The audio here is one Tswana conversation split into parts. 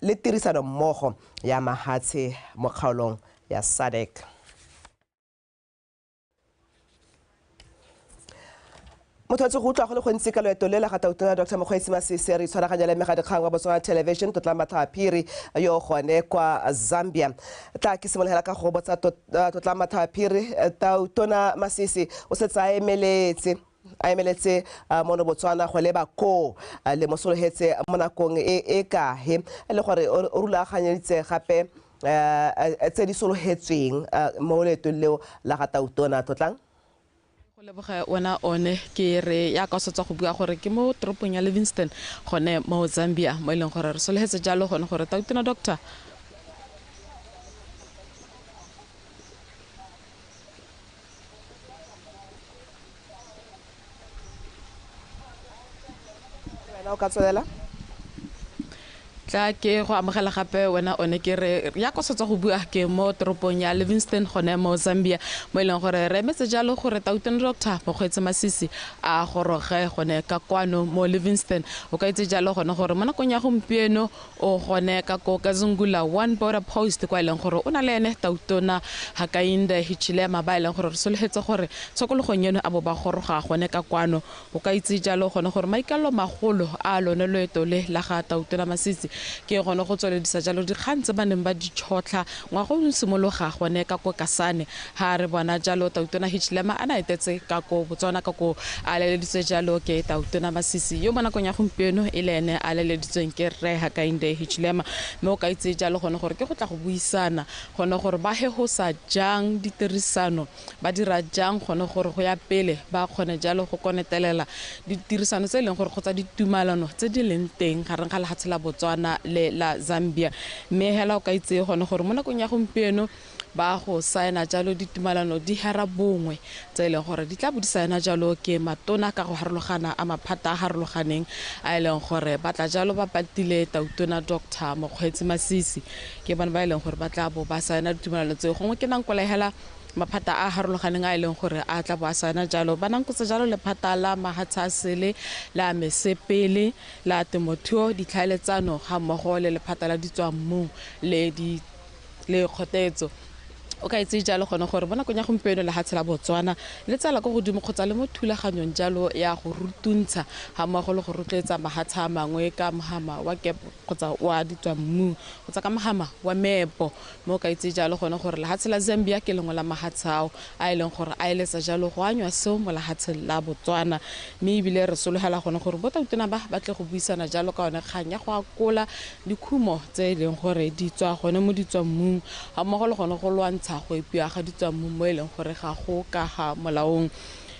le tirisano mmogo ya mahatshe mo kgaolong ya SADC. Motho go utlwa go le gontsi ka loeto le la ga tautona Dr. Mokgweetsi Masisi re tshwaraganya le megadikgang wa BOTSWANA television totla mathaphiri yo gone kwa Zambia. Tla ke simolela ka go botsa totla mathaphiri tautona Masisi o setse a emeletse mono BOTSWANA go leba ko le mosologetse mo nakong e kae le gore o rulaganyeditse gape tse di sologetsweng mo leetong leo la ga tautona totlang. Go leboga wena one ke re ya ka sotsa go bua gore ke mo toropong ya Livingston gone mo Zambia mo ileng gore re sologetse jalo gone gore tautona doctor o ka tswelela tla ke go amogela gape wena one ke re ya go sotsa go bua ke mo toropong ya Livingston gone mo Zambia mo ileng gore re emetse jalo gore tautona Dr. Mokgweetsi Masisi a goroge gone ka kwano mo Livingston o ka itse jalo gone gore mo nakong ya gompieno o gone ka ko Kazungula 1 border post kwa ileng gore o na le ene tautona Hakainde Hichilema ba ileng gore re sologetse gore tshokologong eno a bo ba goroga gone ka kwano o ka itse jalo gone gore maikalo magolo a lone loeto le la ga tautona Masisi ke gone go tsweledisa jalo dikgang tse ba neng ba di tšhotlha ngwago o simologa gone ka ko Kasane ha re bona jalo tautona Hichilema a na etetse ka ko BOTSWANA ka ko a leleditse jalo ke tautona Masisi yo mo nakong ya gompieno e le ene a leleditsweng ke Rre Hakainde Hichilema mme o ka itse jalo gone gore ke go tla go buisana gone gore ba he go sa jang ditirisano ba dira jang gone gore go ya pele ba kgone jalo go konetelela ditirisano tse e leng gore go tsa ditumalano tse di leng teng gareng ga lehatshe la BOTSWANA le la Zambia mme hela o ka itse gone gore mo nakong ya gompieno ba go saena jalo ditumalano di hara bongwe tse e leng gore di tla bo di saena jalo ke matona ka go harologana a maphata a harologaneng a e leng gore ba tla jalo ba patile tautona Dr. Mokgweetsi Masisi ke bana ba e leng gore ba tla bo ba saena ditumalano tse gongwe ke nang kola hela maphata a harologaneng a e leng gore a tla bo a saena jalo ba nang kotse jalo lephata la mahatsasele la mesepele la temothuo ditlhaeletsano ga mmogo le lephata la ditswammu le kgotetso o ka itse jalo gone gore bona nakong ya gompieno lehatshe la BOTSWANA le tsala go godimo kgotsa le mo thulaganyong jalo ya go rutuntsha ga mmogo le go rotloetsa mahatsha a mangwe ka mohama wa kepo kgotsa wa ditswammu kgotsa ka mohama wa meepo mo ka itse jalo gone gore lehatshe la Zambia ke lengwe la mahatsha ao a e leng gore a eletsa jalo go anywa seo mo lehatsheng la BOTSWANA mme ebile re sologela gone gore botautona ba batle go buisana jalo ka one kgang ya go akola dikhumo tse e leng gore di tswa gone mo ditswammung ga mmogo le gone go lwantsha go ipia ga ditswammu mo e leng gore ga go ka ga molaong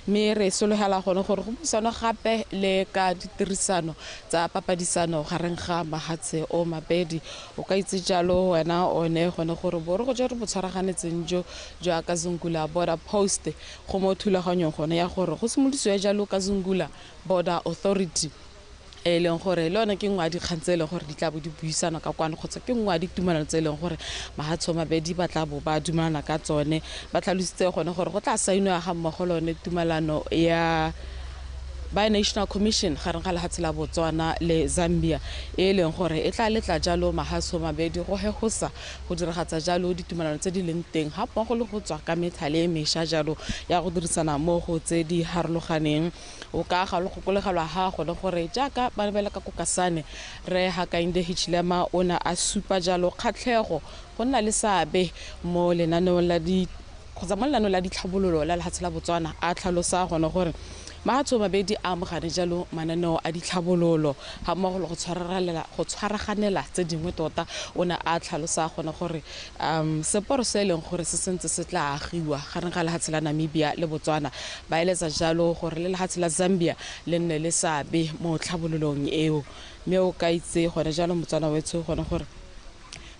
mme re sologela gone gore go buisana gape le ka ditirisano tsa papadisano gareng ga mahatshe o mabedi o ka itse jalo wena one gone gore bo re go jere bo tshwaraganetseng jo a Kazungula border post go mo thulaganyong gone ya gore go simolisiwe jalo Kazungula border authority e leng gore le yone ke ngwa dikgang tse e leng gore di tla bo di buisana ka kwane kgotsa ke ngwa ditumalano tse e leng gore mahatshe mabedi ba tla bo ba dumelana ka tsone ba tlhalositse gone gore go tla saenwa ga mmogo le yone tumalano ya National Commission gareng ga lehatshe la BOTSWANA le Zambia e leng gore e tla letla jalo mahatshe mabedi go hegosa go diragatsa jalo ditumalano tse di leng teng ga mmogo le go tswa ka methale e mesha jalo ya go dirisana mo go tse di harologaneng o ka ga le go kolegelwa ha gone gore jaaka ba lebela ka Kasane Rre Hakainde Hichilema ona a supa jalo kgatlhego go nna le seabe mo lenaneong la ditlhabololo la lehatshe la BOTSWANA a tlhalosa gone gore mahatshe mabedi a amogane jalo mananeo a ditlhabololo ga mmogo le go tshwaraganela tse dingwe tota o ne a tlhalosa gone gore seporo se e leng gore se sentse se tla agiwa gareng ga lehatshe la Namibia le BOTSWANA ba eletsa jalo gore le lehatshe la Zambia le nne le seabe mo tlhabololong eo mme o ka itse gone jalo motswana wetsho gone gore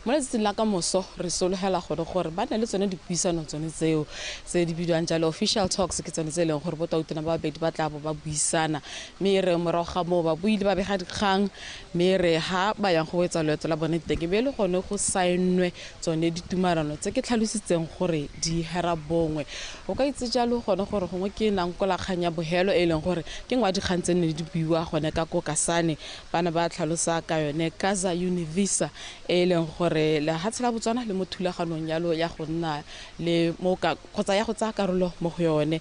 mo letsatsing la ka moso re sologela gore ba na le tsone dipuisano tsone tseo tse di bidiwang jalo official talks ke tsone tse e leng gore botautona ba babedi ba tla bo ba buisana mme re morago ga moo ba buile ba bega dikgang mme re ha ba yang go etsa loeto la bone teng be le gone go saenwe tsone ditumarano tse ke tlhalositseng gore di hera bongwe o ka itse jalo gone gore gongwe ke nang kola kgang ya bohelo e leng gore ke ngwa dikgang tse ne di buiwa gone ka kokasane bana ba tlhalosa ka yone kaza univisa e leng gore le hatsela Botswana le mo thulaganong yalo ya go nna le mo ka kgotsa ya go tsaya karolo mo go yone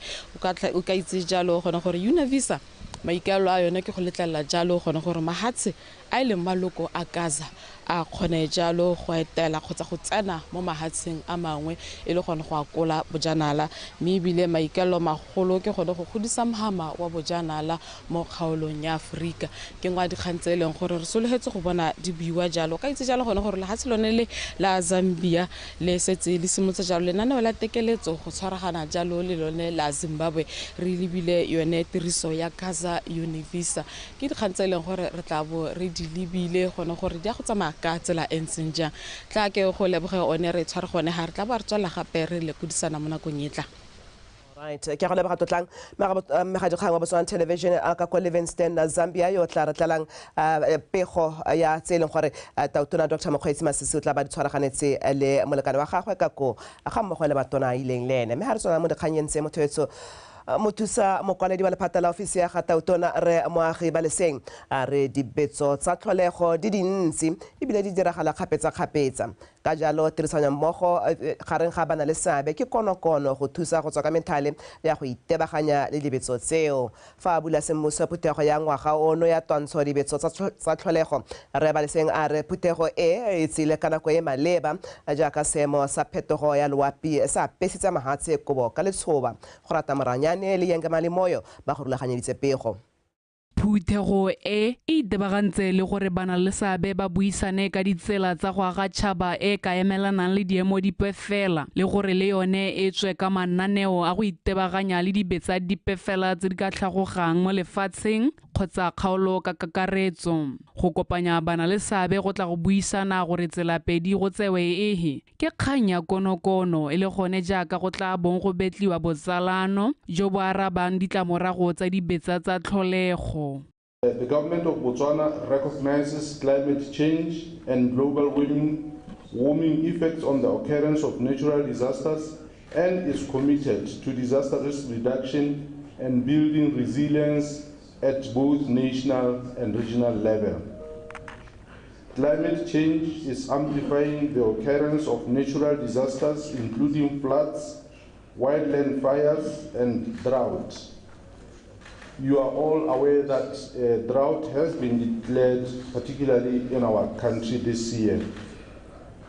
o ka itse jalo gone gore univisa maikalo a yone ke go letlela jalo gone gore mahatshe a ile maloko a kaza a khone jalo go etela kgotsa go tsena mo mahatsheng a mangwe e le gone go akola bojanala mme bile maikalo magolo ke gone go godisa mohama wa bojanala mo kgaolong ya Afrika ke ngwa dikgantse leng gore re sologetse go bona di buiwa jalo ka itse jalo gone gore le hatse lone le la Zambia le setse le simotse jalo le nane la tekeletso go tshwaragana jalo le lone la Zimbabwe re libile yone tiriso ya kaza univisa ke dikgantse leng gore re tla bo re di libile gone gore di a go tsamaya ka tsela entseng jang tla ke go leboge one re tshware gone ha re tla ba re tswela gape re le kudisana mo nakong e tla. Right, ke go leboga totlang megadikgang wa Botswana television a ka kwa Livingston Zambia yo tla re tlalang pego ya tseleng gore tautona Dr. Mokgweetsi Masisi o tla ba di tshwaraganetse le molekane wa gagwe ka go ga mmogo le batona ileng le ene mme ha re tsona mo dikganyeng tse mothoetso mothusa mokwaledi wa lephata la ofisi ya ga tautona re moagi ba leseng a re dibetso tsa tlholego di dintsi ebile di diragala kgapetsa ka jalo tirisano mmogo gareng ga bana le seabe ke konokono go thusa go tswa ka menthale ya go itebaganya le dibetso tseo fa a bula semmuso phuthego ya ngwaga ono ya twantsho dibetso tsa tlholego re ba leseng a re phuthego e tsile ka nako e maleba jaaka seemo sa phetogo ya loapi sa pesitse mahatshe kobo ka letshoba go rata moranyane le yengemale moyo ba go rulaganyeditse pego phuthego e itebagantse le gore bana le seabe ba buisane ka ditsela tsa go aga tšhaba e ka emelanang le diemo dipefela le gore le yone e tswe ka mananeo a go itebaganya le dibetsa dipefela tse di ka tlhagogang mo lefatsheng kgotsa kgaolo ka kakaretso go kopanya bana le seabe go tla go buisana gore tselapedi go tsewe ehe ke kgang ya konokono e le gone jaaka go tla bong go betliwa botsalano jo bo arabang ditlamorago tsa dibetsa tsa tlholego. The government of Botswana recognizes climate change and global warming effects on the occurrence of natural disasters and is committed to disaster risk reduction and building resilience at both national and regional level. Climate change is amplifying the occurrence of natural disasters including floods, wildland fires and drought. You are all aware that drought has been declared, particularly in our country this year.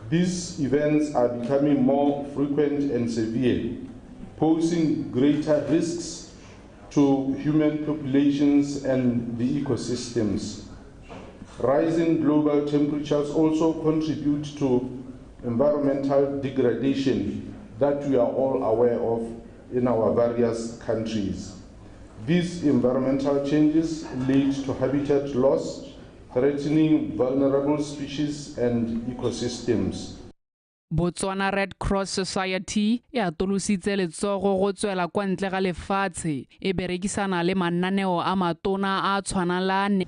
These events are becoming more frequent and severe, posing greater risks to human populations and the ecosystems. Rising global temperatures also contribute to environmental degradation that we are all aware of in our various countries. These environmental changes lead to habitat loss, threatening vulnerable species and ecosystems. Botswana Red Cross Society e atolositse letsogo go tswela kwa ntle ga lefatshe e berekisana le mananeo a matona a tshwanalane.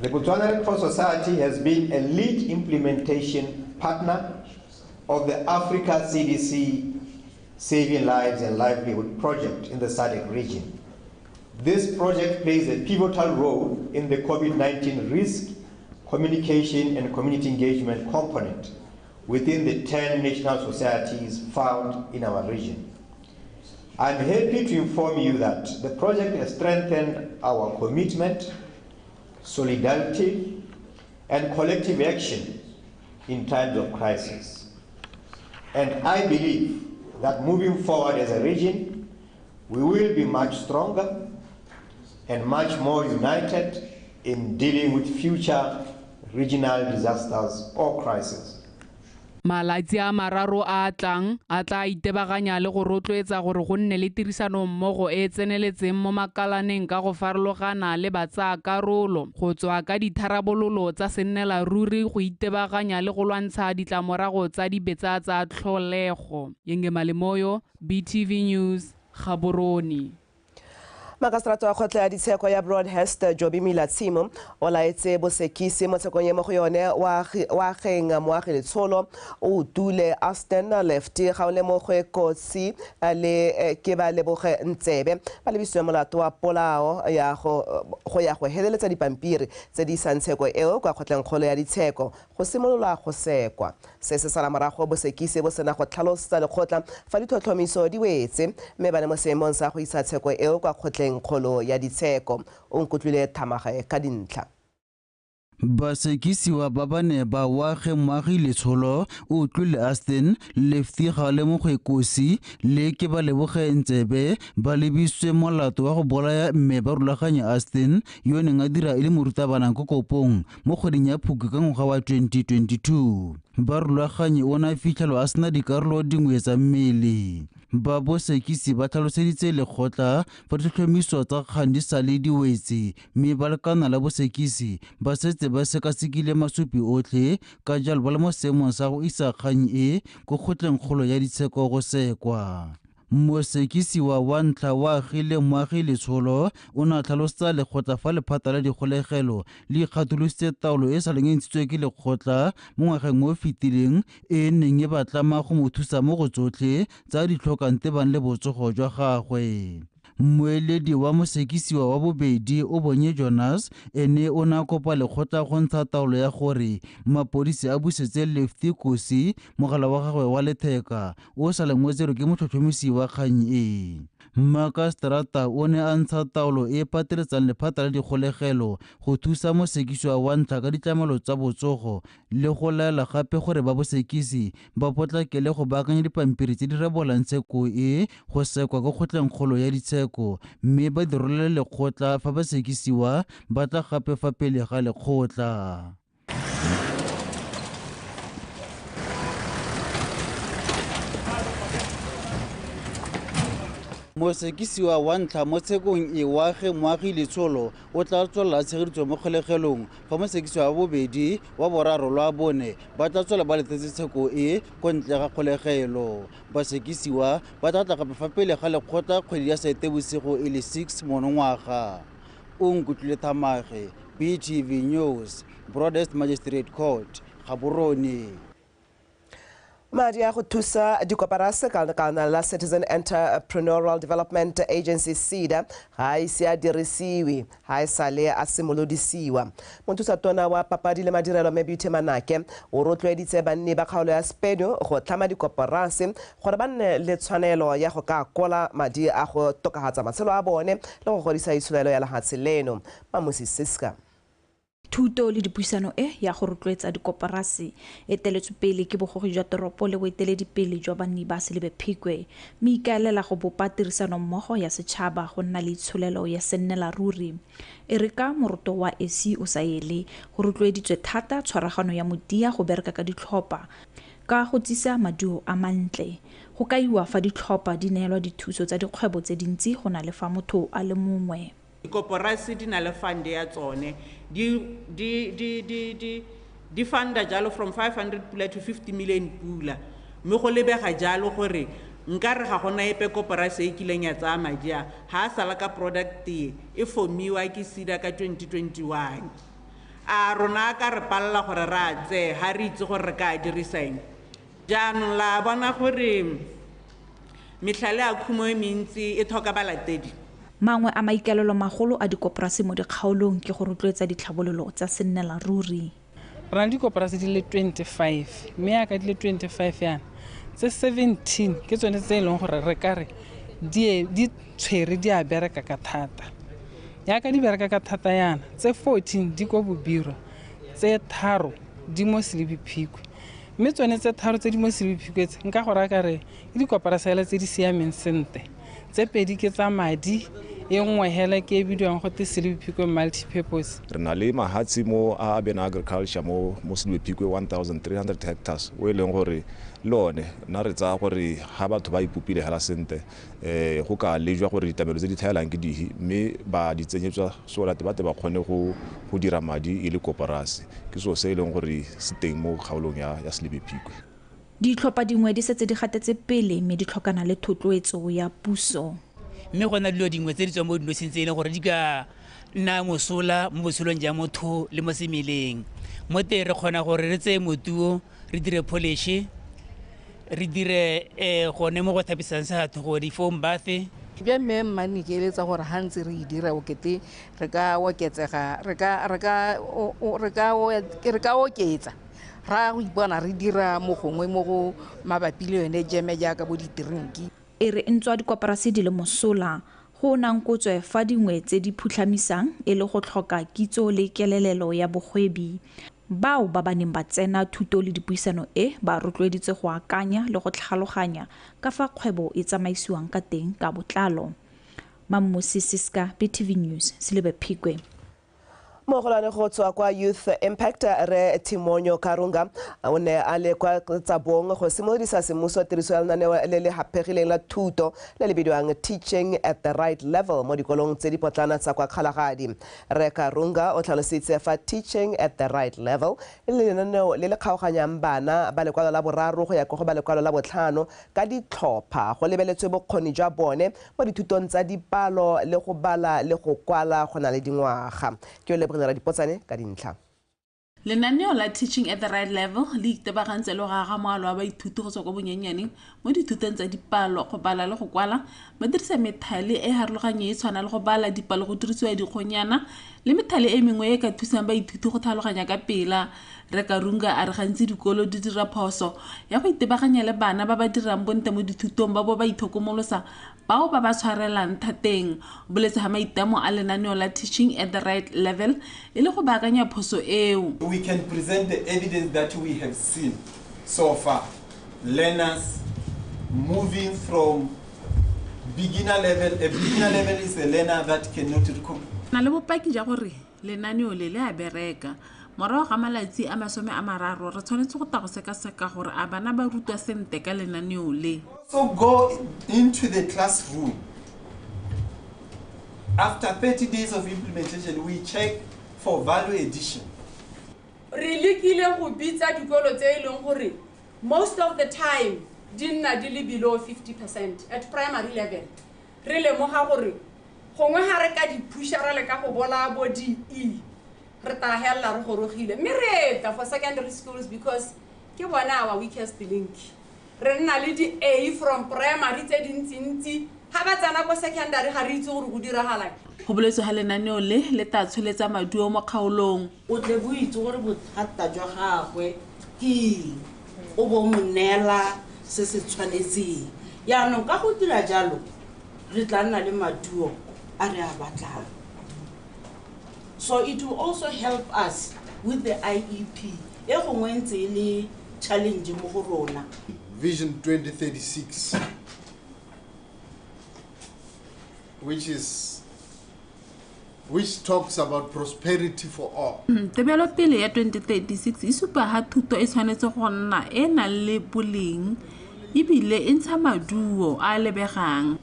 The Botswana Red Cross Society has been a lead implementation partner of the Africa CDC Saving Lives and Livelihood project in the SADC region. This project plays a pivotal role in the COVID-19 risk, communication and community engagement component within the 10 national societies found in our region. I'm happy to inform you that the project has strengthened our commitment, solidarity, and collective action in times of crisis. And I believe that moving forward as a region, we will be much stronger and much more united in dealing with future regional disasters or crises. Malatsi a mararo a tlang a tla itebaganya le go rotloetsa gore go nne le tirisano mmogo e tseneletseng mo makalaneng ka go farologana le batsayakarolo go tswa ka ditharabololo tsa sennelaruri go itebaganya le go lwantsha ditlamorago tsa dibetsa tsa tlholego. Yenge Malemoyo, BTV News, Gaborone. Magistrato wa kgotla ya ditsheko ya Broadhurst Jobi Milatsimo o laetse bosekisi mo tshekong mo go yone wa geng moagi letsholo o utule Aston Lefty ga o le mo go kotsi le ke ba leboge ntsebe ba lebiswe molato wa polao ya go heleletsa dipampiri tse di santsheko eo kwa kgotleng kgolo ya ditsheko go simolola go sekwa se se sala morago bosekisi bo sena go tlhalosetsa lekgotla fa ditlhotlhomiso di wetse mme ba le mo seemong sa go isa tsheko eo kwa kgotleng kgolo ya ditsheko o nkutlwile Thamaga ka dintlha. Basekisiwa ba bane ba wage moagi letsholo o utlwile Aston Lefty ga le mo kosi le ke ba leboge ntsebe ba lebiswe molato wa go bolaya mme ba rulaganya Aston yo neng a dira ile morutabana ko kopong mo kgweding ya Phukwi ka ngwaga wa 2022. Ba rulaganye o na fitlhelwa a sena dikarolo dingwe tsa mmele. Ba bosekisi ba tlhaloseditse lekgotla fa ditlhomiso tsa kgang di sa le di wetse mme ba lekana la bosekisi ba setse ba sekasekile masupi otlhe ka jalo ba le mo seemong sa go isa kgang e go kgotleng kgolo ya ditsheko go sekwa. Mosekisi wa ntlha wa agile moagi letsholo o na tlhalosetsa lekgotla fa lephata la dikgolegelo le ikgatolositse taolo e sa leng e ntshitswe ke lekgotla mo ngwageng o fetileng e neng e batlama go mo thusa mo go tsotlhe tsa ditlhokang tebang le botsogo jwa gagwe. Moeledi wa mosekisiwa wa bobedi o Bonye Jonas ene o na kopa lekgotla go ntsha taolo ya gore mapodisi a busetse Lefty kosi mogala wa gagwe wa letheka o sa lengwetsero ke motlhotlhomisi wa kgang e. Makastrata o ne a ntsha taolo e pateletsang lephata la dikgolegelo go thusa mosekisiwa wa ntlha ka ditlamelo tsa botsogo le go laela gape gore ba bosekisi ba potlakele go baakanya dipampiri tse di rebolang tsheko e go sekwa go kgotleng kgolo ya ditsheko mme ba dirolele lekgotla fa basekisiwa ba tla gape fa pele ga lekgotla. Mosekisiwa wa ntlha mo tshekong e wage moagi letsholo o tla tswelela tshegetso mo kgolegelong fa mosekisiwa wa bobedi wa boraro lwa bone ba tla tswela ba letetse tsheko e ko ntle ga kgolegelo. Basekisiwa ba tla tla gape fa pele ga lekgotla kgwedi ya Seetebosigo e le 6 monongwaga. O nkutlwile Thamaga, BTV News, Broadhurst Magistrate Court, Gaborone. Madi a go thusa dikoporasi kana la Citizen Entrepreneurial Development Agency SEDA ga ise a dirisiwe ga e sale a simolodisiwa. Mothusatona wa papadi le madirelo Mebute Manake o rotloeditse banni ba kgaolo ya Spain go tlhama dikoporasi gore ba nne le tshwanelo ya go ka kola madi a go tokagatsa matshelo a bone le go godisa itshulelo ya lehatshe leno. Mamosi Siska. Thuto le dipuisano ya go rotloetsa dikoporasi e teletswe pele ke bogogi jwa toropo le boeteledipele jwa banni ba Selebe Phikwe mme ikaelela go bopa tirisano mmogo ya setšhaba go nna le tsholelo ya sennelaruri. Erika Moroto wa SC o sa ele go rotloeditswe thata tshwaragano ya modia go bereka ka ditlhopha ka go tsisa maduo a mantle go kaiwa fa ditlhopha di neelwa dithuso tsa dikgwebo tse dintsi go na le fa motho a le mongwe. Dikoporasi di na le fund ya tsone di funda jalo from 500 pula to 50 million pula mme go lebega jalo gore nkare ga gona epe koporasi e kileng ya tsaya madi a ha sala ka product e formiwa ke SEDA ka 2021 a rona ka re palla gore ra tse ha re itse gore re ka diriseng jaanong la bona gore metlhale a khumo e mentsi e thoka balatedi. Mangwe a maikalelo magolo a dikoporasi mo dikgaolong ke go rotloetsa ditlhabololo tsa sennelaruri. Re na dikoporasi di le 25 mme ya ka di le 25 yana tse 17 ke tsone tse e leng gore re ka re di tshwere di a bereka ka thata. Ya ka di bereka ka thata yana tse 14 di ko Bobiro tse 3 di mo Selebe Phikwe mme tsone tse 3 tse di mo Selebe Phikwe nka gore ka re ke dikoporasi tse di siameng sente tse pedi ke tsa madi e nngwe hela ke e bidiwang go te Silwephikwe multipurpose. Re na le mahatsi mo a Urban Agriculture mo Silwephikwe 1300 hectares o e leng gore lone na re tsa gore ha batho ba ipupile hela sente go ka lejwa gore ditamelo tse di tlhaelang ke dihi mme ba di tsenyetswa so late ba kgone go dira madi e le koporasi ke so se e leng gore se teng mo kgaolong ya Silwephikwe. Ditlhopha dingwe di setse di gatetse pele mme di tlhokana le thotloetso ya puso. Mme go na dilo dingwe tse di tswang mo dinosing tse e leng gore di ka nna mosola mo botshelong ja motho le mo semeleng. Mo te re kgona gore re tseye motuo re dire polish re dire gone mo go thapisang satho go di foam bath. Bja mme mmane ke eletsa gore ha ntse re dira o kete re ka oketsega re ka oketsa ra go ipona re dira mo gongwe mo go mabapi le yone jeme jaaka bo ditrinki. E re ntswa dikoporasi di le mosola go nangkotswe fa dingwe tse di phutlhamisang e le go tlhoka kitso le kelelelo ya bogwebi. Bao ba baneng ba tsena thuto le dipuisano ba rotloeditse go akanya le go tlhaloganya ka fa kgwebo e tsamaisiwang ka teng ka botlalo. Mamusi Siska, BTV News, Silwephikwe. Mogolane go tswa kwa Youth Impact re Timonyo Karunga o ne a le kwa tsa bong go simolodisa semmuso tiriso ya lenaneo le le hapegileng la thuto le le bidiwang Teaching at the Right Level mo dikolong tse di potlana tsa kwa Kgalagadi. Re Karunga o tlhalositse fa Teaching at the Right Level le lenaneo le le kgaoganyang bana ba lekwalo la boraro go ya go ba lekwalo la botlhano ka ditlhopha go lebeletswe bokgoni jwa bone mo dithutong tsa dipalo le go bala le go kwala go na le dingwaga. Ke le Lenaneo la Teaching at the Right Level le itebagantse le go aga moalo wa baithuti go tswa kwa bonyenyane mo dithutong tsa dipalo go bala le go kwala ba dirisa methale e harologanye e tshwana le go bala dipalo go dirisiwa dikgonyana le methale e mengwe e ka thusang baithuti go tlhaloganya ka pela. Re Karunga a re gantsi dikolo di dira phoso ya go itebaganya le bana ba ba dirang bonte mo dithutong ba bo ba itlhokomolosa bao ba ba tshwarelang thateng. Boletse ha maitamo a lenaneo la Teaching at the Right Level e le go baakanya phoso eo. We can present the evidence that we have seen so far. Learners moving from beginner level. A beginner level is a learner that cannot recall. Na le bopaki ja gore lenaneo le a bereka. Morago ga malatsi a 30 re tshwanetse go ta go seka gore a bana ba rutwa sente ka lenaneo le. So go into the classroom. After 30 days of implementation, we check for value addition. Re lekile go bitsa dikolo tse ileng gore most of the time di nna di le below 50% at primary level. Re lemoga gore gongwe ha re ka di pushara le ka go bola bo di re ta hella re gorogile mme re ta for secondary schools because ke bona our weakest link. Re nna le di A from primary tse dintsi ha ba tsana go secondary ga re itse gore go diragala. Go boletse ha lenaneo le ta tsholetsa maduo mo kgaolong. O tle bo itse gore bothata jwa gagwe ke o bo monela se se tshwanetseng. Yaanong ka go dira jalo re tla nna le maduo a re a batlang. So it will also help us with the IEP. E gongwe ntse le challenge mo go rona. Vision 2036, which talks about prosperity for all. Tebelo pele ya 2036 e supa ha thuto e tshwanetse go nna e na le boleng ebile e ntsha maduo a lebegang.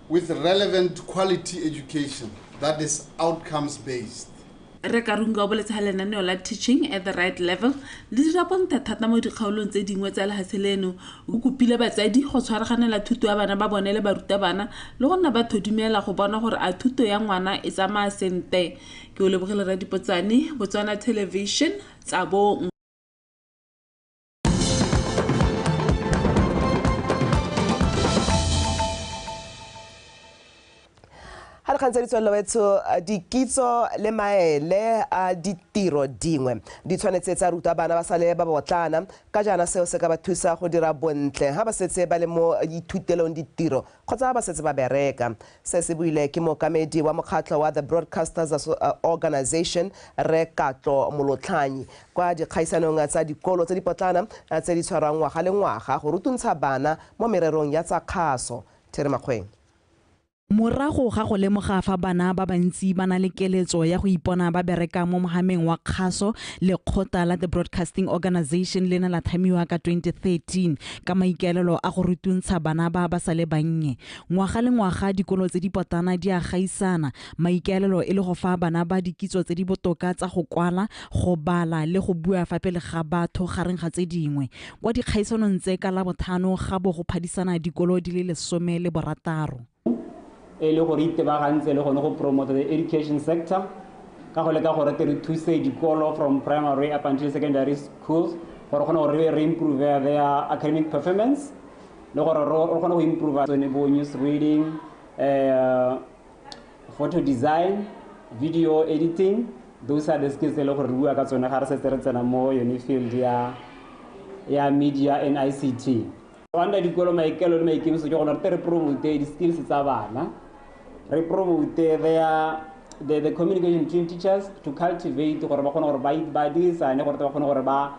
With relevant quality education that is outcomes based. Re Karunga o boletse ha lenaneo la Teaching at the Right Level le dira bonte thata mo dikgaolong tse dingwe tsa lehatshe leno o kopile batsadi go tshwaraganela thuto ya bana ba bone le barutabana le go nna ba thodumela go bona gore a thuto ya ngwana e tsamaya sente. Ke o lebogile ra dipotsane BOTSWANA Television tsa bong. Ha re khantsa ditso lewetso dikitso le maele a ditiro dingwe di tshwanetse tsa ruta bana ba sale ba botlana ka jana seo se ka ba thusa go dira bontle ha ba setse ba le mo ithutelong ditiro kgotsa ba setse ba bereka. Se se buile ke mokamedi wa mokgatlho wa the Broadcasters Organization Re Katlo Molotlhanyi kwa dikgaisanong tsa dikolo tse di potlana tse di tshwarang ngwaga le ngwaga go rutuntsha bana mo mererong ya tsa kgaso. Tere Makgweng. Morago ga go lemoga fa bana ba bantsi ba na le keletso ya go ipona ba bereka mo mohameng wa kgaso, lekgotla la The Broadcasting Organization le ne la thamiwa ka 2013 ka maikaelelo a go rutuntsha bana ba ba sa le bannye. Ngwaga le ngwaga dikolo tse di potana di a gaisana, maikaelelo e le go fa bana ba dikitso tse di botoka tsa go kwala, go bala le go bua fa pele ga batho gareng ga tse dingwe. Kwa dikgaisanong tse ka la bothano ga bo go phadisana dikolo di le 16. E le gore itebagantse le gone go promote the education sector ka go leka gore re thuse dikolo from primary up until secondary schools gore gone gore re improve their academic performance le gore re gone go improve news reading, photo design, video editing. Those are the skills le gore re bua ka tsone ga re setse re tsena mo yone field ya media and ICT. Wanda dikolo maikelo le maikemiso ke gone re promote di skills tsa bana. Re promote the communication between teachers to cultivate gore ba kgone gore ba dirisane gore ba kgone gore ba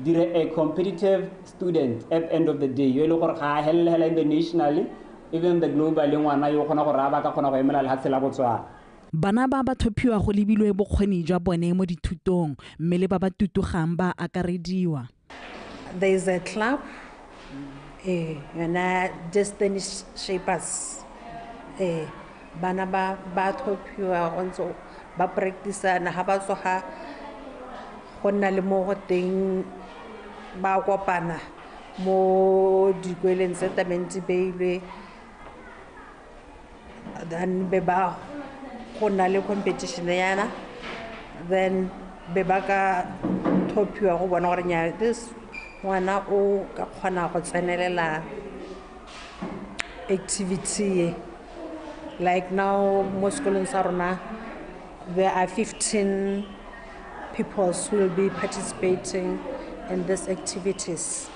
dire a competitive student at the end of the day. Yo le gore ga hellela internationally, even the global ngwana yo kgona gore ba ka kgona go emela le hatsela Botswana. Bana ba ba thopiwa go lebilwe bokgoni jwa bone mo dithutong mme le ba ba tutugang ba akarediwa. There is a club, yona Destiny Shapers. Bana ba thopiwa gonzo ba practice na ha ba tsoga go nna le mo go teng ba kopana mo dikweleng settlement beilwe, then be ba go na le competition yana, then be ba ka thopiwa go bona gore nya this ngwana o ka kgona go tsenelela activity. Like now, most schools are there are 15 people who will be participating in these activities.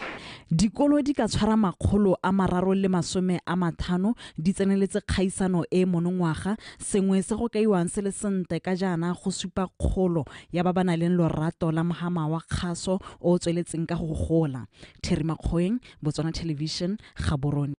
Dikolo di ka tshwara 350 di tseneletse kgaisano e monongwaga, sengwe se go kaiwang se le sente ka jana go supa kgolo ya ba bana le lorato la mohama wa kgaso o tsweletseng ka go gola. Terry Makgoeng, Botswana Television, Gaborone.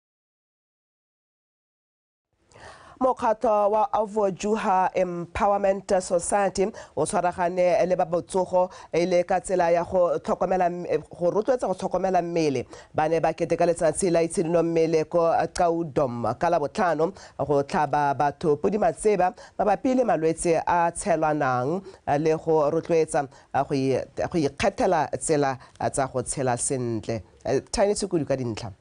Mokgatlho wa Avojuha Empowerment Society o tshwaragane le ba botsogo ile ka tsela ya go tlhokomela go rotloetsa go tlhokomela mmele. Ba ne ba keteka letsatsi la itshidilo mmele ko Qaudom ka la botlhano go tlhaba batho podimatseba mabapi le malwetse a tshelwanang le go rotloetsa go ikgethela tsela tsa go tshela sentle. Tiny Tsukudi ka dintlha.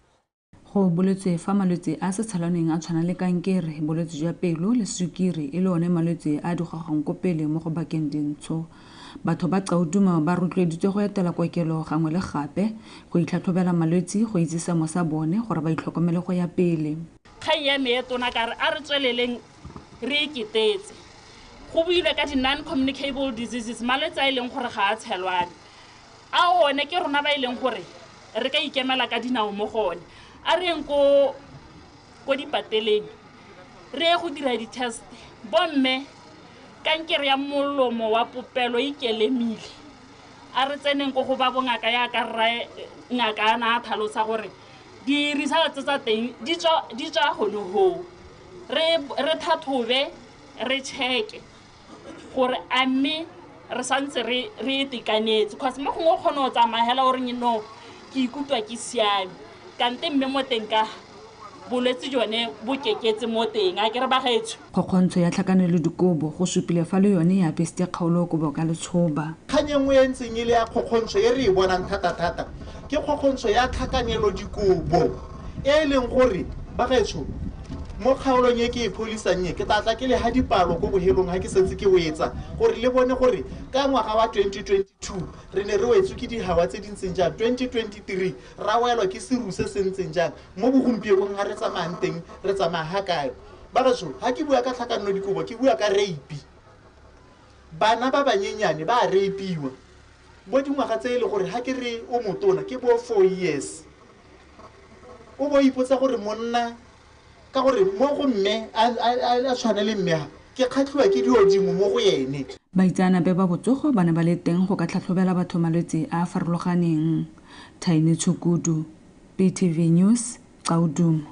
Go boletse fa malwetse a se tshelaneng a tshwana le kankere, bolwetse jwa pelo le sukiri e le one malwetse a digagang ko pele mo go bakeng dintsho. Batho ba Qauduma ba rotloeditswe go etela kokelo gangwe le gape go itlhatlhobela malwetse go itsisa mo sa bone gore ba itlhokomele go ya pele. Kgang ya me e tona ka re a re tsweleleng re iketetse go builwe ka di non-communicable diseases, malwetse a e leng gore ga a tshelwane a one ke rona ba e leng gore re ka ikemela ka dinao mo gone. A re eng ko dipateleng re go dira di-test bomme kankere ya molomo wa popelo e kelemile. A re tseneng go ba bongaka ya ka rra ngaka na thalosa gore di results tsa teng di tswa go ho re thathobe re check gore a mme re santse re itekanetse because mo go kgona go tsamahela gore no ke ikutlwa ke siame kante mme mo teng ka bolwetse jone bo keketse mo teng a ke re ba gaetso. Kgokgontsho ya tlhakanelo dikobo go supile fa le yone ya peste kgaolo go boka le tshoba. Kganyengwe e ntseng ile ya kgokgontsho e re e bonang thata ke kgokgontsho ya tlhakanelo dikobo e leng gore ba gaetso mo kgaolong ye ke e polisang ye ke tlatla ke le ha dipalo go bohelong ha ke setse ke wetsa gore le bone gore ka ngwaga wa 2022 re ne re wetswe ke dihawa tse dintseng jang, 2023 ra welwa ke seru se sentseng jang, mo bogompiekong ga re tsamayang teng re tsamaya ha kae. Ba gaetso ha ke bua ka tlhakanelo dikobo ke bua ka rape. Bana ba banyenyane ba rapeiwa bo dingwaga tse ile gore ha ke re o motona ke bo 4 years. O bo ipotsa gore monna ka gore mo go mme a tshwana le mme ke kgatlhiwa ke diodimo mo go yene. Baitseanape ba botsogo ba ne ba le teng go ka tlhatlhobela batho malwetse a farologaneng. Tiny Tshukudu, BTV News, Qaudum.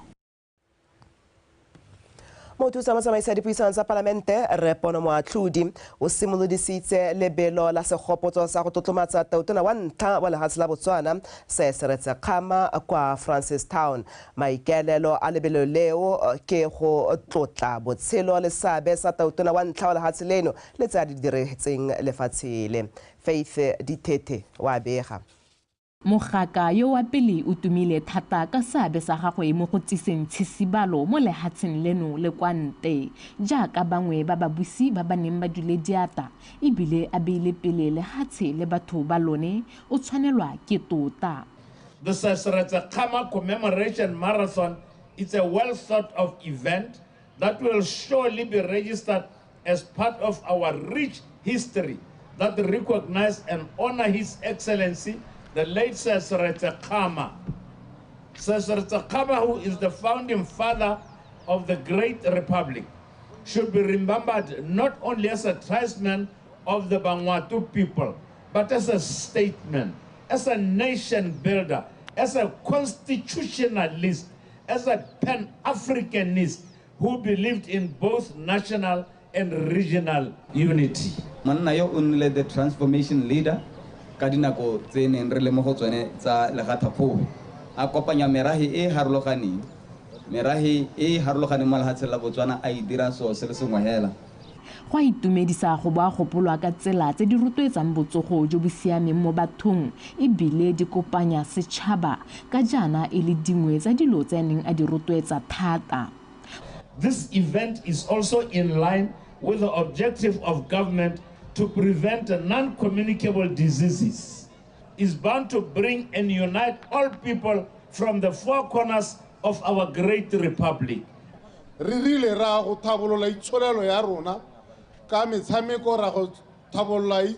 Mothusa motsamaisi dipuisano tsa Palamente re pono moatlhodi o simolodisitse lebelo la segopotso sa go tlotlomatsa tautona wa ntlha wa lefatshe la Botswana se seretse kgama kwa Francistown. Maikaelelo a lebelo leo ke go tlotla botshelo le seabe sa tautona wa ntlha wa lefatshe leno le tse a di diretseng lefatshe le. Faith Ditete wa bega. Mogaka yo wa pele o tumile thata ka seabe sa gagwe mo go tsiseng tshesibalo mo lehatsheng leno le kwa nte jaaka bangwe ba babusi ba ba neng ba dule diata ebile a beile pele lehatshe le batho ba lone o tshwanelwa ke tota. The SETSWANA Commemoration Marathon is a well thought of event that will surely be registered as part of our rich history that recognize and honor His Excellency the late SETSWANA. SETSWANA, who is the founding father of the great republic, should be remembered not only as a tribesman of the Vanuatu people, but as a statesman, as a nation builder, as a constitutionalist, as a pan-Africanist who believed in both national and regional unity. Manna yo unle the transformation leader ka dinako tse neng re le mo go tsone tsa legatapho a kopanya merahi e harologaneng mo lehatsheng la Botswana a e dira so se le sengwe hela. Go a itumedisa go boa gopolwa ka tsela tse di rotloetsang botsogo jo bo siameng mo bathong ebile di kopanya setšhaba ka jaana e le dingwe tsa dilo tse neng a di rotloetsa thata. This event is also in line with the objective of government to prevent non-communicable diseases, is bound to bring and unite all people from the four corners of our great republic. Re rile ra go thabolola itsholelo ya rona ka metshameko, ra go thabolola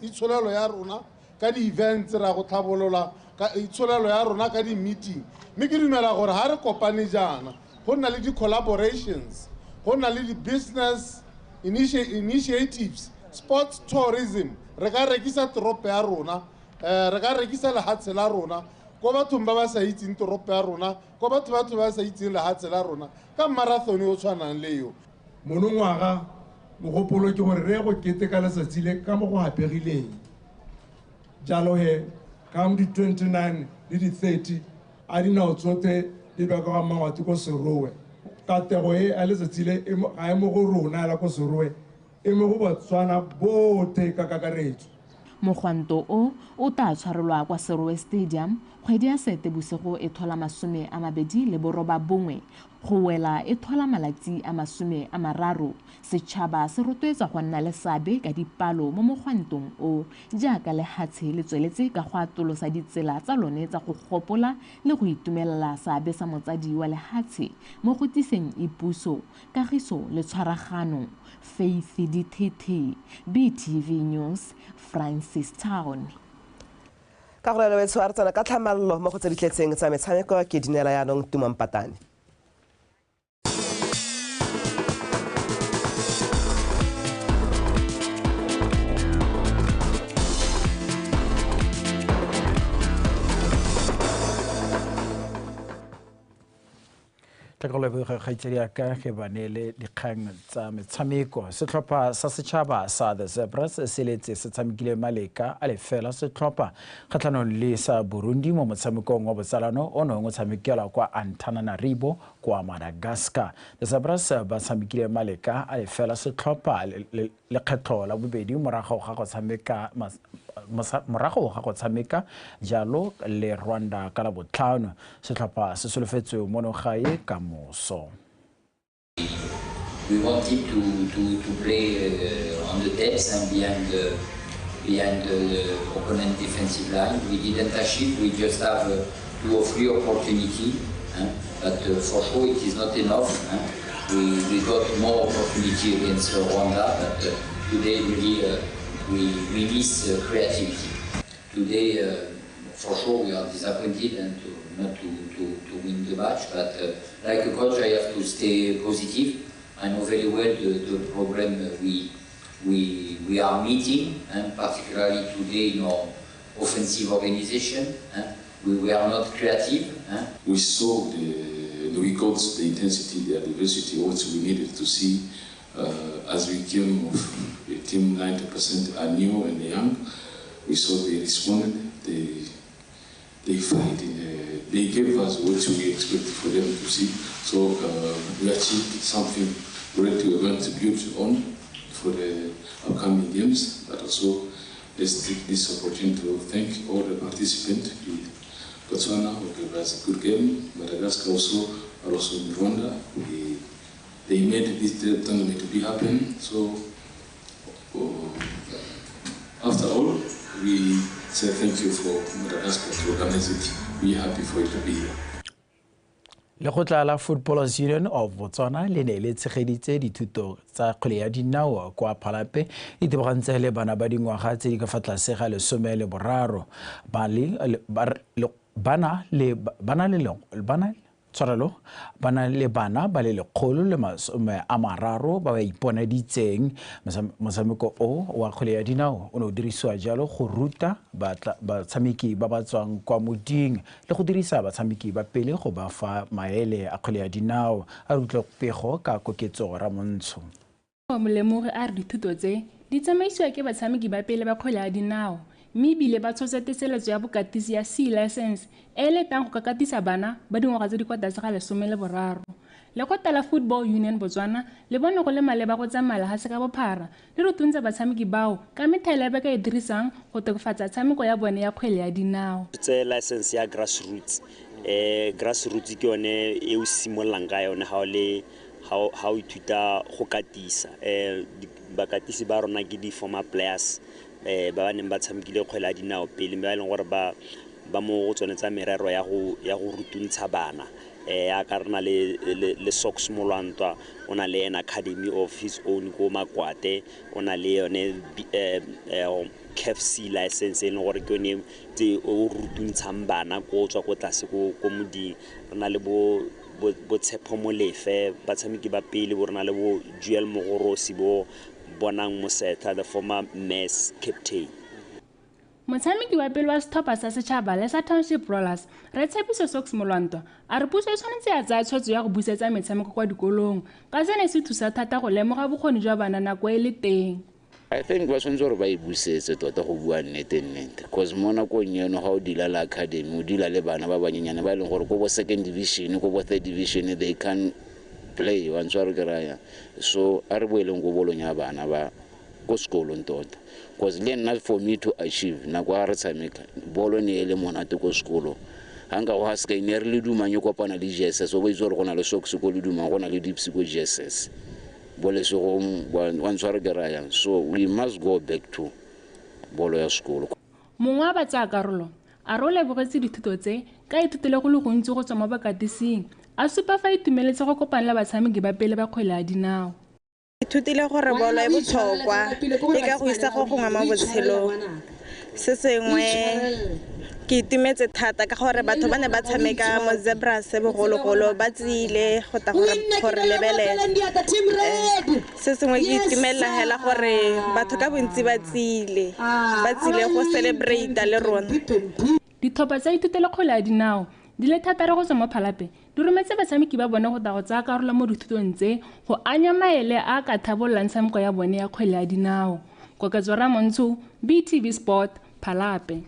itsholelo ya rona ka di-events, ra go thabolola itsholelo ya rona ka di-meeting. Mme ke dumela gore ha re kopane jaana go nna le di-collaborations, go nna le di-business initiatives, sports tourism, re ka rekisa toropo ya rona, re ka rekisa lehatshe la rona ko bathong ba ba sa itseng toropo ya rona, ko batho ba sa itseng lehatshe la rona ka marathon o tshwanang le yo. Monongwaga mogopolo ke gore re go keteka letsatsi le ka mo go hapegileng jalo he ka mo di 29 le di 30 a dinao tsotlhe di ba ka mangwati ko serowe katego e a letsatsi le ga e mo go rona la ko serowe e mo go Botswana bote ka kakaretso. Mogwanto o tla tshwarelwa kwa Serowe Stadium kgwedi ya Seetebosigo e thola 29 go wela e thola malatsi a 30. Setšhaba se rotloetsa go nna le seabe ka dipalo mo mogwantong o jaaka lehatshe le tsweletse ka go atolosa ditsela tsa lone tsa go gopola le go itumelela seabe sa motsadi wa lehatshe mo go tiseng ipuso, kagiso le tshwaragano. Faith Ditete, BTV News, Francistown. Ka go le tshwaretsana ka tlhamallo mo go tse di tletseng tsa metshameko ke dinela yaanong Tumampatane. Takole bo khaitseri ka ke banele dikgang tsa metshameko. Setlhopha sa setšhaba sa the Zebras se letse se tshamekile maleka a lefela setlhopha kgatlhanong le sa Burundi mo motshamekong wa botsalano o neng o tshamekela kwa Antananarivo kwa Madagascar. The Zebras ba tshamekile maleka a lefela setlhopha le kgetlo la bobedi morago ga go tshameka jalo le Rwanda ka la botlhano. Setlhopha se solofetswe mono gae ka moso. We wanted to play on the depths and behind the opponent defensive line. We didn't achieve. We just have 2 or 3 opportunities, but for sure it is not enough. We got more opportunity against Rwanda, but today really we miss creativity. Today, for sure, we are disappointed and not to win the match. But like a coach, I have to stay positive. I know very well the problem we are meeting, and particularly today in our offensive organization. We were not creative. We saw the we got the intensity, the diversity, what we needed to see as we came of a team 90% are new and young. We saw they responded, they fight, they gave us what we expected for them to see. So we achieved something great we're going to build on for the upcoming games, but also let's take this opportunity to thank all the participants. Botswana who gave us a good game, Madagascar also, and also in Rwanda. They made this tournament to be happen. So after all, we say thank you for Madagascar to organize it. We're happy for it to be here. Lekgotla la Footballers Union of Botswana le ne le tshegeditse dithuto tsa kgwele ya dinao kwa Phalape e tebogantse le bana ba dingwaga tse di ka fa tlase ga 13 bana le bana ba le 130 ba iponaditseng motshameko o wa kgwele ya dinao o ne o dirisiwa jalo go ruta batshameki ba ba tswang kwa moding le go dirisa batshameki ba pele go ba fa maele a kgwele ya dinao a rutlwa pego ka koketso ra montsho molemogi a re dithuto tse di tsamaisiwa ke batshameki ba pele ba kgwele ya dinao mme bile ba tshotse teseletso ya bokatisi ya C license e le tang go kakatisa bana ba dingwaga tse di kwa tlase ga 13. Lekgotla la Football Union Botswana le bone go le maleba go tsamaya ga se ka bophara le rutuntse batshameki bao ka methele ba ka e dirisang go tokafatsa tshameko ya bone ya kgwele ya dinao. Tse license ya grassroots grassroots ke yone e o simololang ka yone ha o ithuta go katisa bakatisi ba rona ke di former players ba ba neng ba tshamekile kgwele ya dinao pele ba leng gore ba mo go tsonetsa merero ya go rutuntsha bana a ka rena le Sox Molwantwa o na le an academy of his own go Makwate o na le yone KFC license e leng gore ke yone tse o rutuntshang bana go tswa go tlase go moding re na le bo Tshepo Molefe batshameki ba pele bo rena le bo Joel Mogorosi bo Bonang Moseta the former mess captain. Motshameki wa pele wa sethopa sa setšhaba le sa Township Rollers re tshepiso Sox Molwantwa a re puso e tshwanetse ya tsaya tshwetso ya go busetsa metshameko kwa dikolong ka sene se thusa thata go lemoga bokgoni jwa bana nako e le teng. I think ba tshwanetse gore ba e busetse tota go bua nnete because mo nakong eno ga o dila la academy o dila le bana ba banyenyane ba leng gore go bo second division go bo third division they can play wa ntshware ke raya so a re boeleng go bolong ya bana ba go sekolong tota because le nna for me to achieve nako a re tshameka bolo ne ele monate go sekolo hanga go haska ine re le dumanye kopana le GSS o bo itse gore go na le Sox go le dumang go na le Dips go GSS bolo se go wa ntshware ke raya so we must go back to bolo ya sekolo. Mongwe wa batsa karolo a role bogetse dithuto tse ka ithutele go le gontsi go tswa mo bakatising a supa fa itumeletse go kopana le batshameki ba pele ba kgwele ya dinao. Ithutile gore bolo e botlhokwa e ka go isa go gongwe mo botshelong se sengwe ke itumetse thata ka gore batho ba ne ba tshameka mo Zebras bogologolo ba tsile go ta gore lebelele se sengwe ke itumela hela gore batho ka bontsi ba tsile go celebrate le rona. Dithopa tsa ithutele kgwele ya dinao di le thatare go tswa mo Phalape di rometse batshameki ba bone go go tsaya karolo mo dithutong tse go anya maele a ka thabollang tshameko ya bone ya kgwele ya dinao. Koketso ra Montsho, BTV Sport, Phalape.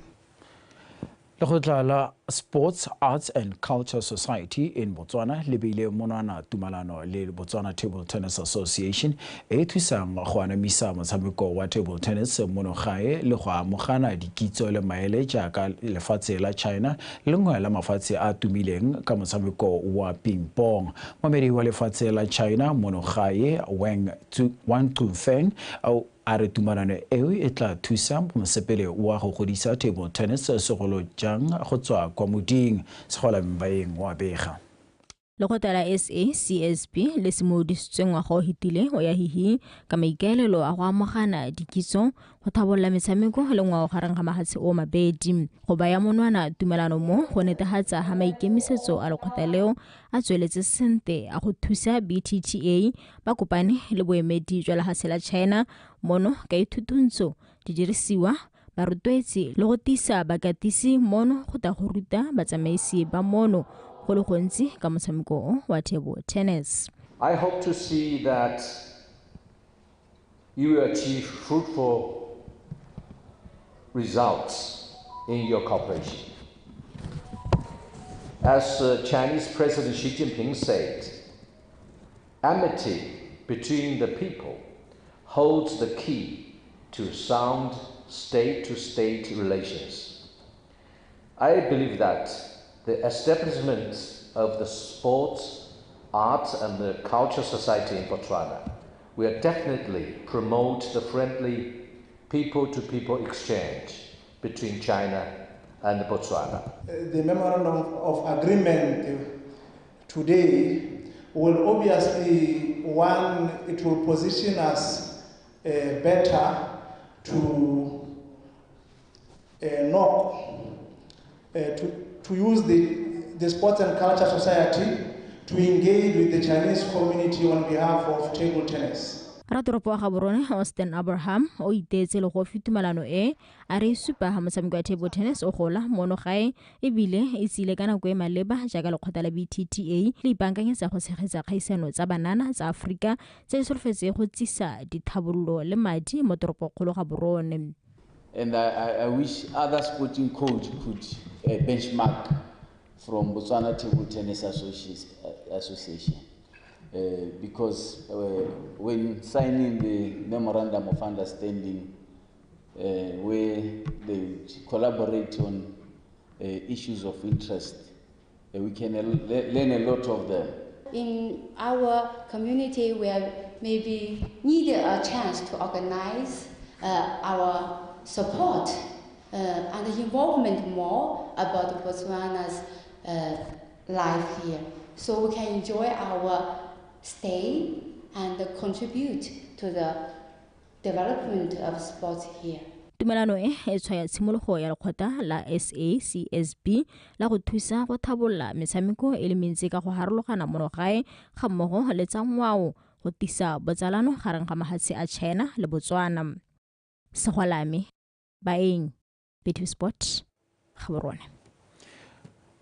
Lekgotla la Sports, Arts and Culture Society in Botswana le beile monwana tumalano le Botswana Table Tennis Association e thusang go anamisa motshameko wa table tennis mono gae le go amogana dikitso le maele jaaka lefatshe la China le ngwe la mafatshe a tumileng ka motshameko wa ping pong. Momedi wa lefatshe la China mono gae Wang Tufeng a re tumalano eo e tla thusa mosepele wa go godisa table tennis segolo jang go tswa kwa moding segola mbaeng wa bega. Lekgotla la SACSP le simodisitsweng wa go hitile o ya hihi ka maikaelelo a go amogana dikitso go thabolla metshameko le ngwao gareng ga magatse o mabedi go baya monwana tumelano mo go netefatsa ga maikemisetso a lekgotla leo a tsweletse sente a go thusa BTTA ba kopane le boemedi jwa lefatshe la China mono ka ithutuntsho di dirisiwa barutwetsi le go tisa bakatisi mono go ta go ruta batsamaisi ba mono go le gontsi ka motshameko wa table tennis. I hope to see that you achieve fruitful results in your cooperation. As Chinese President Xi Jinping said, amity between the people holds the key to sound state-to-state relations. I believe that the establishment of the sports, arts and the culture society in Botswana will definitely promote the friendly people-to-people exchange between China and Botswana. The memorandum of agreement today will obviously, it will position us better to NAKO, to use the Sports and Culture Society to engage with the Chinese community on behalf of table tennis. Ratoropo wa Gaborone Austin Abraham o itetse le go fitumelano a re supa ha motshameko wa table tennis o gola mono gae ebile e tsile ka nako e maleba jaaka lekgotla la BTTA le ipankanyetsa go tshegetsa kgaisano tsa banana tsa Afrika tse di solofetse go tsisa dithabololo le madi mo toropokgolo Gaborone. And I wish other sporting codes could benchmark from Botswana Table Tennis Association. Because when signing the memorandum of understanding where they collaborate on issues of interest, we can learn a lot of them. In our community, we maybe need a chance to organize our support and involvement more about Botswana's life here, so we can enjoy our stay and contribute to the development of sports here. Tumelano e tshwaya tshimologo ya lekgotla la SACSB la go thusa go thabolla metshameko e le mentsi ka go harologana mono gae ga mmogo le tsa ngwao go tisa botsalano gareng ga mahatshe a China le Botswana. Segolame baeng Bethu Sport Gaborone.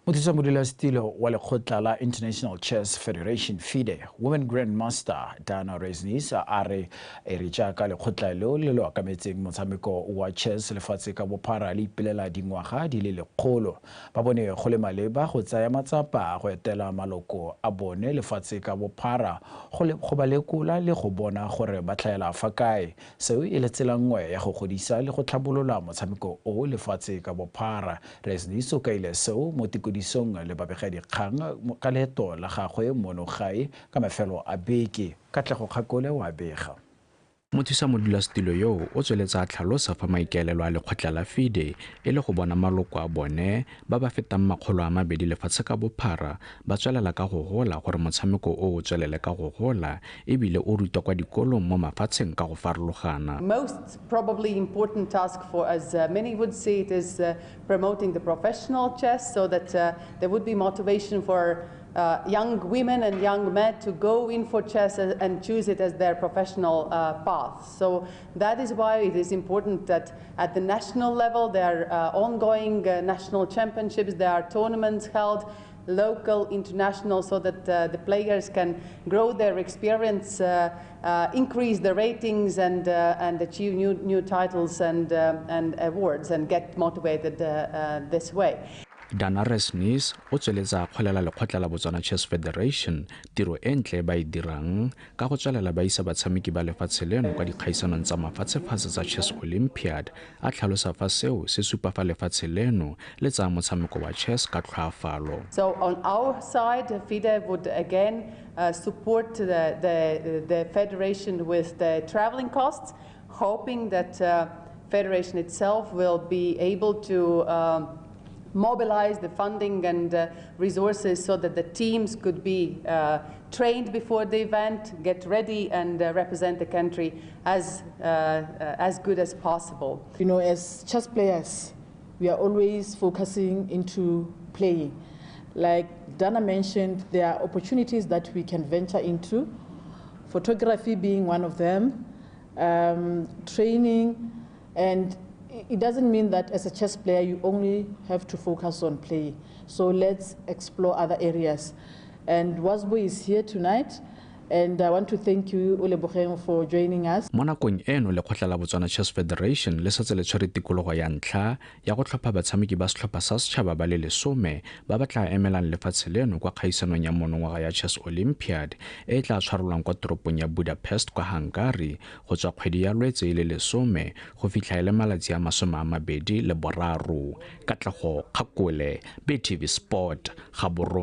Mothusa modulasetilo wa lekgotla la International Chess Federation FIDE Women Grandmaster Dana Resnis a re re jaaka lekgotla leo le lo akametseng motshameko wa chess lefatshe ka bophara le ipelela dingwaga di le lekgolo ba bone go le maleba go tsaya matsapa go etela maloko a bone lefatshe ka bophara go ba lekola le go bona gore ba tlhaela fa kae seo e le tsela nngwe ya go godisa le go tlhabolola motshameko o lefatshe ka bophara. Resnis o kaile seo mo song le babegedi kgang ka leeto la gagwe mono gae ka mafelo a beke ka tlego kgakole wa bega. Mothusa modulasetilo yo o tsweletsa tlhalosa fa maikaelelo a lekgotla la FIDE e le go bona maloko a bone ba ba fetang 200 lefatshe ka bophara ba tswelela ka go gola gore motshameko o o tswelele ka go gola ebile o rutwa kwa dikolong mo mafatsheng ka go farologana. Most probably important task for us, many would say it is promoting the professional chess so that there would be motivation for young women and young men to go in for chess and choose it as their professional path. So that is why it is important that at the national level there are ongoing national championships, there are tournaments held, local, international, so that the players can grow their experience, increase the ratings and achieve new titles and awards and get motivated this way. Dana Resnis o tsweletsa kgolela lekgotla la Botswana Chess Federation tiro e ntle ba e dirang ka go tswelela ba isa batshameki ba lefatshe leno kwa dikgaisanong tsa mafatshe-fatshe tsa Chess Olympiad a tlhalosa fa seo se supa fa lefatshe leno le tsa motshameko wa chess ka tlhoafalo. So on our side, FIDE would again support the federation with the traveling costs, hoping that federation itself will be able to mobilize the funding and resources so that the teams could be trained before the event, get ready and represent the country as good as possible. You know, as chess players, we are always focusing into playing. Like Dana mentioned, there are opportunities that we can venture into, photography being one of them, training, and it doesn't mean that as a chess player you only have to focus on playing. So let's explore other areas. And BOTSWANA is here tonight. And I want to thank you, Ulebogeng, for joining us. Mo nakong eno lekgotla la Botswana Chess Federation le setse le tshwere tikologo ya ntlha ya go tlhopha batshameki ba setlhopha sa setšhaba ba le 10 ba ba tla emelang lefatshe leno kwa kgaisanong ya monongwaga ya Chess Olympiad e tla tshwarelwang kwa toropong ya Budapest kwa Hungary go tswa kgwedi ya Lwetse le 10 go fitlha le malatsi a 23. Katlego Kgakole, BTV Sport, Gaborone.